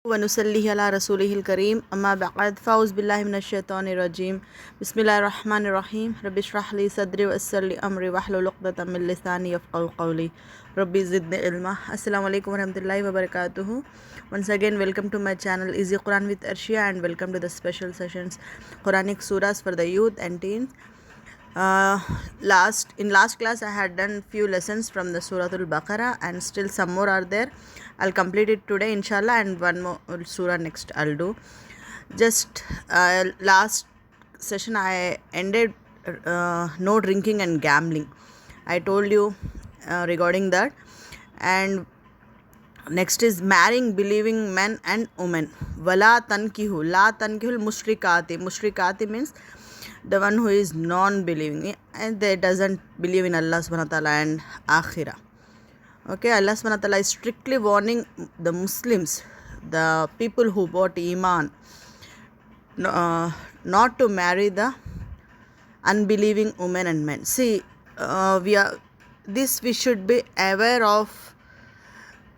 वनुसल्ली अला रसूलिहिल करीम अम्मा बअद फ़ाउज़ बिल्लाहि मिनश शैतानिर रजीम बिस्मिल्लाहिर रहमानिर रहीम रब्बि इश्रह ली सदरी वयस्सिर ली अमरी वहलुल उक़दतम मिन लिसानी यफ़क़हू क़ौली रब्बि ज़िदनी इल्मा। अस्सलामु अलैकुम वरहमतुल्लाहि वबरकातुहू। Once again, welcome to my channel Easy Quran with Arshia, and welcome to the special sessions Quranic surahs for the youth and teens. Last class I had done few lessons from the suratul baqarah, and still some more are there. I'll complete it today inshallah, and one more surah next I'll do. Just last session I ended no drinking and gambling. I told you regarding that. And next is marrying believing men and women. Wala tankihu, la tankihul mushrikati. Mushrikati means the one who is non-believing and they doesn't believe in Allah subhanahu wa ta'ala and akhirah. Okay, Allah subhanahu wa ta'ala is strictly warning the Muslims, the people who bought iman, not to marry the unbelieving women and men. See, we should be aware of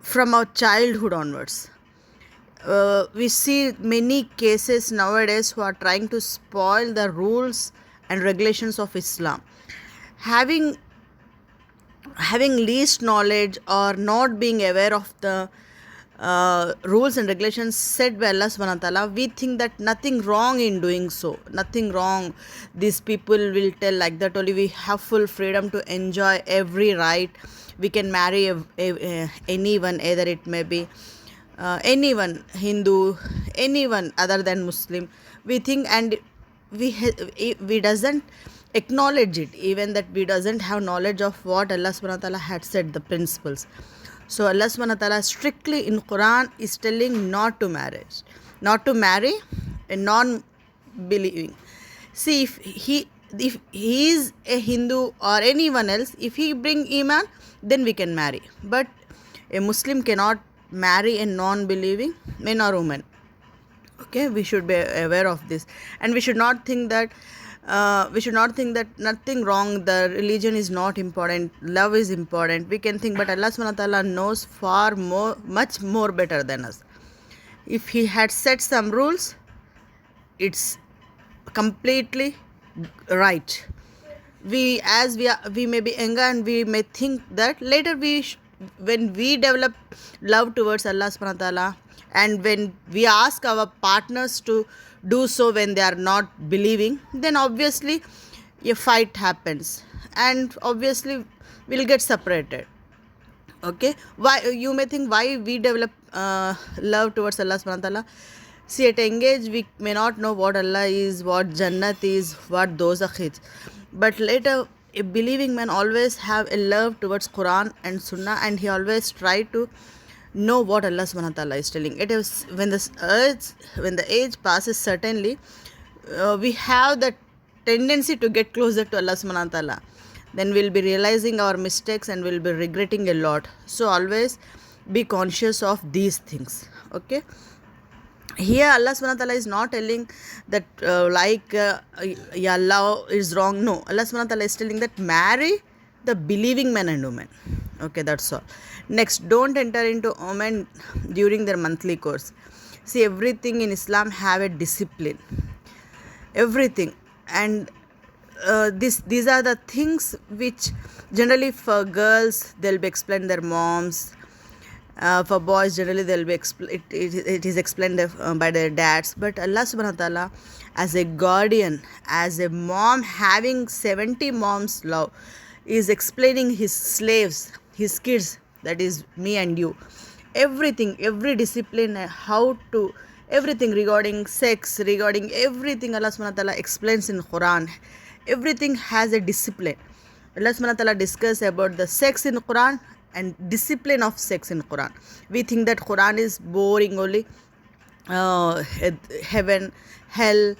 from our childhood onwards. We see many cases nowadays who are trying to spoil the rules and regulations of Islam. Having least knowledge or not being aware of the rules and regulations set by Allah subhanahu wa ta'ala, we think that nothing wrong in doing so, nothing wrong. These people will tell like that only. We have full freedom to enjoy every right. We can marry anyone, either it may be anyone, Hindu, anyone other than Muslim. We think, and we doesn't acknowledge it, even that we doesn't have knowledge of what Allah subhanahu wa ta'ala had said, the principles. So Allah subhanahu wa ta'ala strictly in Quran is telling not to marry a non-believing. See, if he is a Hindu or anyone else, if he bring iman, then we can marry. But a Muslim cannot marry a non-believing man or woman. Okay, we should be aware of this, and we should not think that nothing wrong, the religion is not important, love is important. We can think, but Allah subhanahu wa ta'ala knows far more, much more better than us. If he had set some rules, it's completely right. We may be younger, and we may think that later when we develop love towards Allah subhanahu wa ta'ala, and when we ask our partners to do so when they are not believing, then obviously a fight happens, and obviously we'll get separated. Okay, why you may think why we develop love towards Allah subhanahu wa ta'ala? See, at young age we may not know what Allah is, what Jannat is, what dozakh is, but later a believing man always have a love towards Quran and Sunnah, and he always try to know what Allah subhanahu wa ta'ala is telling. It is when the age passes, certainly we have the tendency to get closer to Allah subhanahu wa ta'ala. Then we'll be realizing our mistakes and we'll be regretting a lot. So always be conscious of these things. Okay, here Allah subhanahu wa ta'ala is not telling that Allah is wrong. No, Allah subhanahu wa ta'ala is telling that marry the believing men and women. Okay, that's all. Next, don't enter into women during their monthly course. See, everything in Islam have a discipline, everything, and these are the things which generally for girls they'll be explained their moms. For boys generally they'll be it is explained by their dads. But Allah subhanahu wa ta'ala, as a guardian, as a mom having 70 moms love, is explaining his slaves, his kids, that is me and you, everything, every discipline, everything regarding sex, regarding everything Allah subhanahu wa ta'ala explains in Quran. Everything has a discipline. Allah subhanahu wa ta'ala discuss about the sex in Quran and discipline of sex in Quran. We think that Quran is boring only, heaven, hell,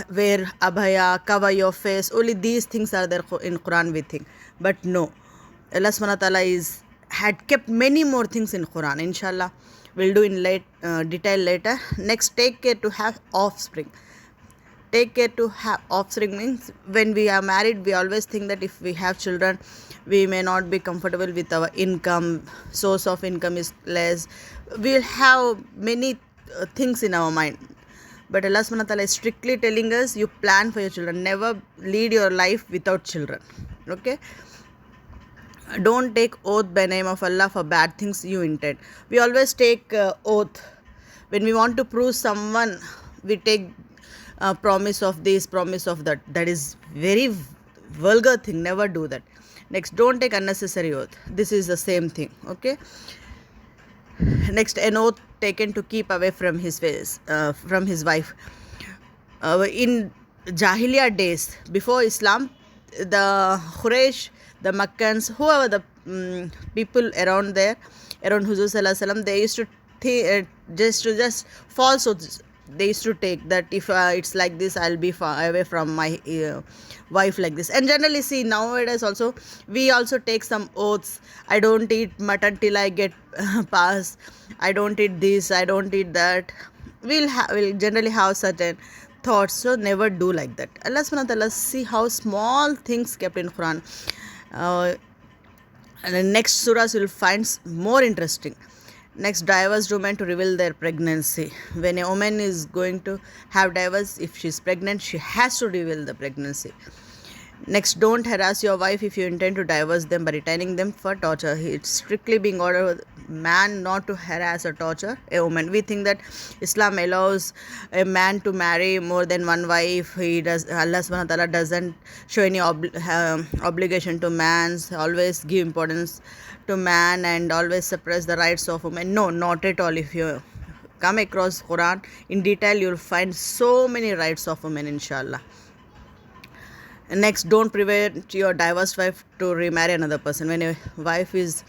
where abhaya, cover your face, only these things are there in Quran, we think. But no, Allah subhanahu wa ta'ala had kept many more things in Quran. Inshallah, we'll do in detail later. Next, take care to have offspring. Take care to have offspring means when we are married, we always think that if we have children, we may not be comfortable with our income, source of income is less. We'll have many things in our mind. But Allah subhanahu wa ta'ala is strictly telling us, you plan for your children. Never lead your life without children. Okay? Don't take oath by name of Allah for bad things you intend. We always take oath. When we want to prove someone, we take promise of this, promise of that. That is very vulgar thing. Never do that. Next, don't take unnecessary oath. This is the same thing. Okay? Next, an oath taken to keep away from his face, from his wife. In Jahiliyyah days, before Islam, the Quraysh, the Makkans, whoever the people around there, around Huzur Sallallahu Alaihi Wasallam, they used to just false oaths. They used to take that if it's like this, I'll be far away from my wife like this. And generally, see, nowadays also, we also take some oaths. I don't eat mutton till I get pass. I don't eat this, I don't eat that. We'll generally have certain thoughts, so never do like that. Allah subhanahu wa ta'ala, see how small things kept in Quran. And the next surahs will find more interesting. Next, divorced women to reveal their pregnancy. When a woman is going to have divorce, if she's pregnant, she has to reveal the pregnancy. Next, don't harass your wife if you intend to divorce them by retaining them for torture. It's strictly being ordered man not to harass or torture a woman. We think that Islam allows a man to marry more than one wife. Allah subhanahu wa ta'ala doesn't show any obligation to man. Always give importance to man and always suppress the rights of women. No, not at all. If you come across Quran in detail, you'll find so many rights of women, inshallah. Next, don't prevent your divorced wife to remarry another person. When your wife is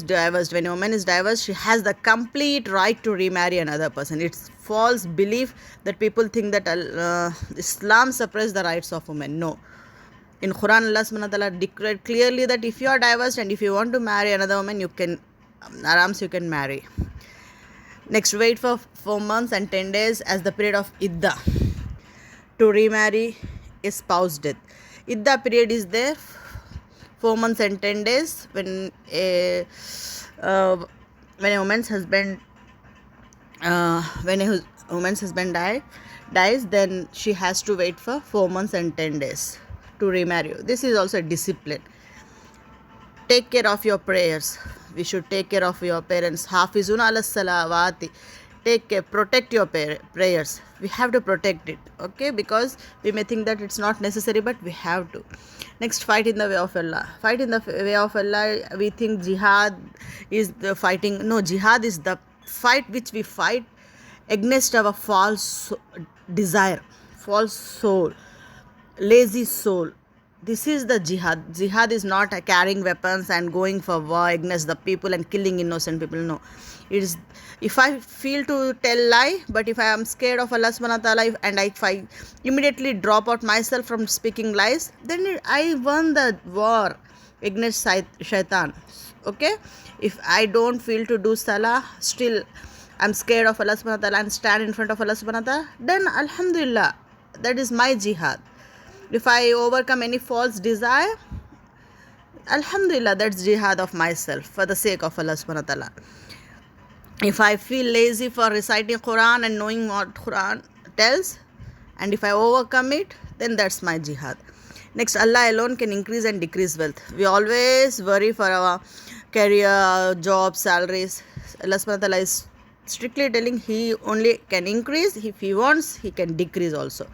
divorced, when a woman is divorced, she has the complete right to remarry another person. It's false belief that people think that Islam suppresses the rights of women. No. In Quran, Allah subhanahu wa ta'ala declared clearly that if you are divorced and if you want to marry another woman, you can marry. Next, wait for 4 months and 10 days as the period of iddah to remarry a spouse death. Iddah period is there 4 months and 10 days. When a woman's husband dies, then she has to wait for 4 months and 10 days to remarry. This is also a discipline. Take care of your prayers. We should take care of your parents. Hafizuna ala salawati. Take care, protect your prayers. We have to protect it, okay? Because we may think that it's not necessary, but we have to. Next, fight in the way of Allah. Fight in the way of Allah. We think jihad is the fighting. No, jihad is the fight which we fight against our false desire, false soul, lazy soul. This is the jihad. Jihad is not carrying weapons and going for war against the people and killing innocent people. No. It is, if I feel to tell lie, but if I am scared of Allah subhanahu wa ta'ala and if I immediately drop out myself from speaking lies, then I won the war against shaitan. Okay? If I don't feel to do salah, still I'm scared of Allah subhanahu wa ta'ala and stand in front of Allah subhanahu wa ta'ala, then alhamdulillah, that is my jihad. If I overcome any false desire, alhamdulillah, that's jihad of myself for the sake of Allah subhanahu wa ta'ala. If I feel lazy for reciting Quran and knowing what Quran tells, and if I overcome it, then that's my jihad. Next, Allah alone can increase and decrease wealth. We always worry for our career, job, salaries. Allah subhanahu wa ta'ala is strictly telling He only can increase. If He wants, He can decrease also.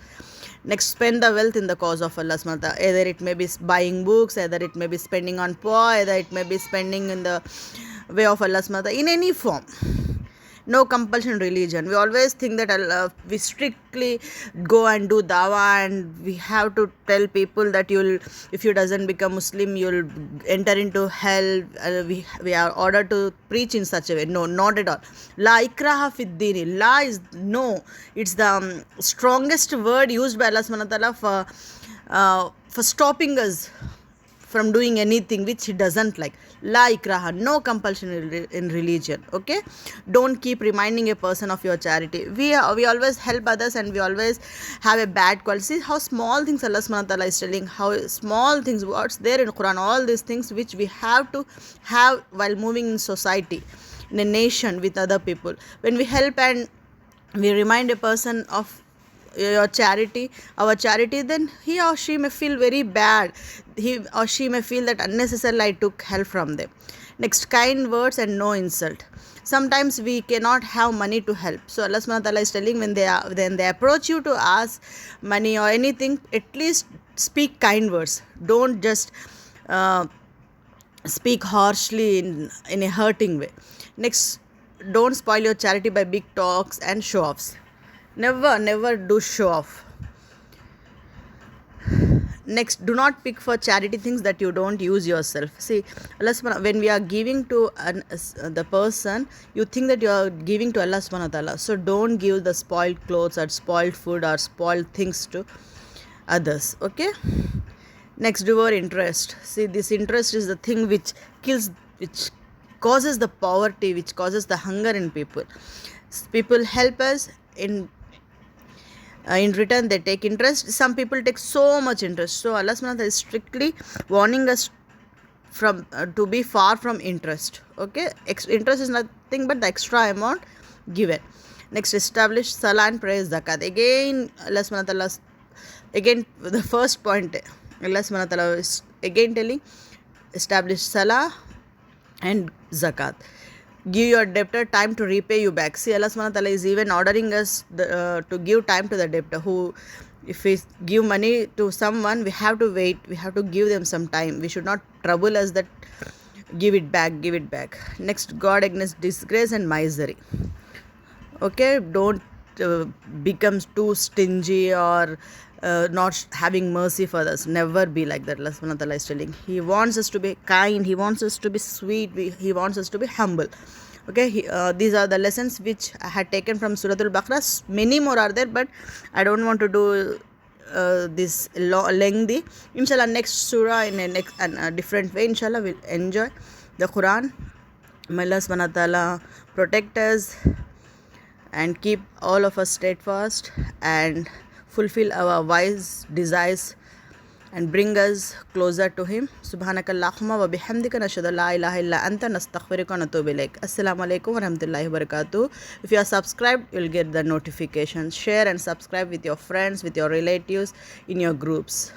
Next, spend the wealth in the cause of Allah subhanahu wa ta'ala. Either it may be buying books, either it may be spending on poor, either it may be spending in the way of Allah subhanahu wa ta'ala, in any form. No compulsion religion. We always think that we strictly go and do dawah and we have to tell people that if you doesn't become Muslim, you'll enter into hell. We are ordered to preach in such a way. No, not at all. La ikraha fid dini. La is no. It's the strongest word used by Allah subhanahu wa ta'ala for stopping us from doing anything which He doesn't like. La ikraha, no compulsion in religion. Okay, don't keep reminding a person of your charity. We always help others and we always have a bad quality. See how small things Allah subhanahu wa ta'ala is telling, how small things, what's there in Quran, all these things which we have to have while moving in society. in a nation with other people. When we help and we remind a person of your charity, our charity, then he or she may feel very bad. He or she may feel that unnecessarily I took help from them. Next, kind words and no insult. Sometimes we cannot have money to help. So Allah subhanahu wa ta'ala is telling, when they approach you to ask money or anything, at least speak kind words. Don't just speak harshly in a hurting way. Next, don't spoil your charity by big talks and show offs. Never do show off. Next, do not pick for charity things that you don't use yourself. See, Allah subhanahu, when we are giving to the person, you think that you are giving to Allah subhanahu wa ta'ala. So don't give the spoiled clothes or spoiled food or spoiled things to others. Okay. Next, do your interest. See, this interest is the thing which kills, which causes the poverty, which causes the hunger in people. People help us in return they take interest. Some people take so much interest. So Allah subhanahu wa ta'ala is strictly warning us from to be far from interest. Okay, interest is nothing but the extra amount given. Next, establish salah and praise zakat. Again, Allah subhanahu wa ta'ala, again the first point, Allah subhanahu wa ta'ala is again telling, establish salah and zakat. Give your debtor time to repay you back. See, Allah subhanahu wa ta'ala is even ordering us to give time to the debtor. Who, if we give money to someone, we have to wait, we have to give them some time. We should not trouble us that give it back. Next, guard against disgrace and misery. Okay, don't become too stingy or not having mercy for others. Never be like that. Allah subhanahu wa ta'ala is telling, He wants us to be kind, He wants us to be sweet, He wants us to be humble. Okay, these are the lessons which I had taken from suratul baqarah. Many more are there, but I don't want to do this lengthy. Inshallah, next surah in a different way. Inshallah, we'll enjoy the Quran. May Allah subhanahu wa ta'ala protect us and keep all of us steadfast and fulfill our wise desires and bring us closer to Him. Subhanakallahumma wa bihamdika nashhadu la ilaha illa anta nastaghfiruka wa natubu ilaik. Assalamu alaikum wa rahmatullahi wa barakatuh. If you are subscribed, you will get the notifications. Share and subscribe with your friends, with your relatives, in your groups.